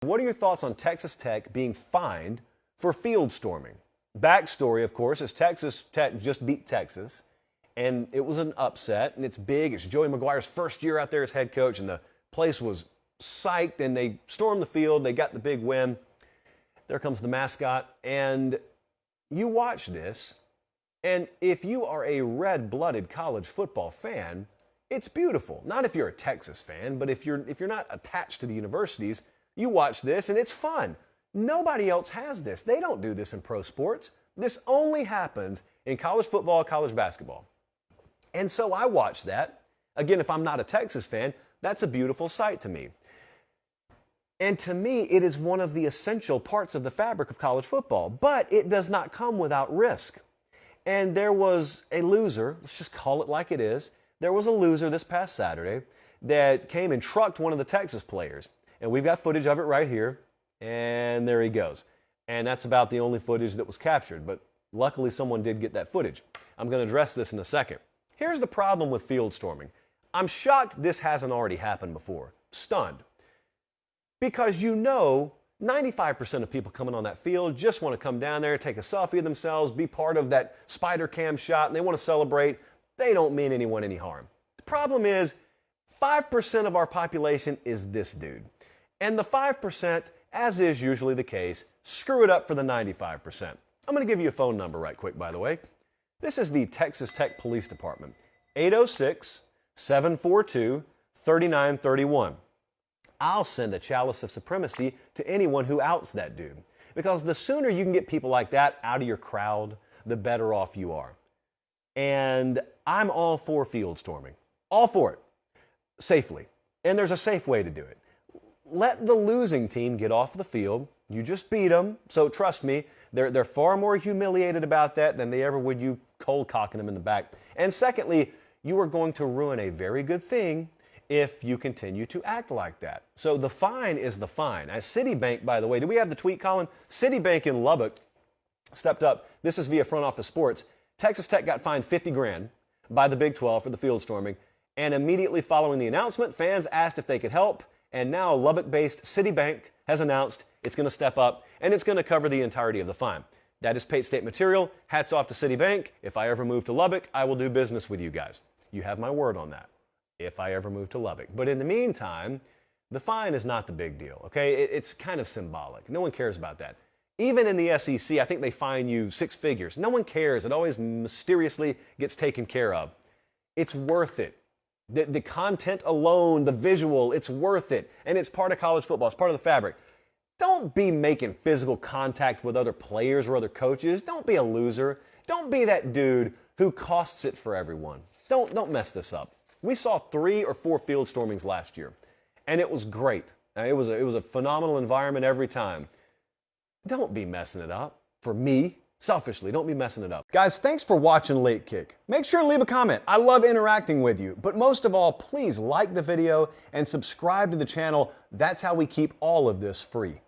What are your thoughts on Texas Tech being fined for field storming? Backstory, of course, is Texas Tech just beat Texas, and it was an upset, and it's big. It's Joey McGuire's first year out there as head coach, and the place was psyched, and they stormed the field. They got the big win. There comes the mascot, and you watch this, and if you are a red-blooded college football fan, it's beautiful. Not if you're a Texas fan, but if you're not attached to the universities, you watch this, and it's fun. Nobody else has this. They don't do this in pro sports. This only happens in college football, college basketball. And so I watch that. Again, if I'm not a Texas fan, that's a beautiful sight to me. And to me, it is one of the essential parts of the fabric of college football. But it does not come without risk. And there was a loser, let's just call it like it is. There was a loser this past Saturday that came and trucked one of the Texas players. And we've got footage of it right here. And there he goes. And that's about the only footage that was captured. But luckily, someone did get that footage. I'm going to address this in a second. Here's the problem with field storming. I'm shocked this hasn't already happened before. Stunned. Because 95% of people coming on that field just want to come down there, take a selfie of themselves, be part of that spider cam shot, and they want to celebrate. They don't mean anyone any harm. The problem is 5% of our population is this dude. And the 5%, as is usually the case, screw it up for the 95%. I'm going to give you a phone number right quick, by the way. This is the Texas Tech Police Department, 806-742-3931. I'll send a chalice of supremacy to anyone who outs that dude. Because the sooner you can get people like that out of your crowd, the better off you are. And I'm all for field storming. All for it. Safely. And there's a safe way to do it. Let the losing team get off the field. You just beat them. So trust me, they're far more humiliated about that than they ever would you cold cocking them in the back. And secondly, you are going to ruin a very good thing if you continue to act like that. So the fine is the fine. As Citibank, by the way, do we have the tweet, Colin? Citibank in Lubbock stepped up. This is via Front Office Sports. Texas Tech got fined $50,000 by the Big 12 for the field storming. And immediately following the announcement, fans asked if they could help. And now Lubbock-based Citibank has announced it's going to step up and it's going to cover the entirety of the fine. That is Pate State material. Hats off to Citibank. If I ever move to Lubbock, I will do business with you guys. You have my word on that. If I ever move to Lubbock. But in the meantime, the fine is not the big deal, okay? It's kind of symbolic. No one cares about that. Even in the SEC, I think they fine you 6 figures. No one cares. It always mysteriously gets taken care of. It's worth it. The content alone, the visual, it's worth it. And it's part of college football. It's part of the fabric. Don't be making physical contact with other players or other coaches. Don't be a loser. Don't be that dude who costs it for everyone. Don't mess this up. We saw 3 or 4 field stormings last year, and it was great. It was a phenomenal environment every time. Don't be messing it up. For me, selfishly, don't be messing it up. Guys, thanks for watching Late Kick. Make sure to leave a comment. I love interacting with you. But most of all, please like the video and subscribe to the channel. That's how we keep all of this free.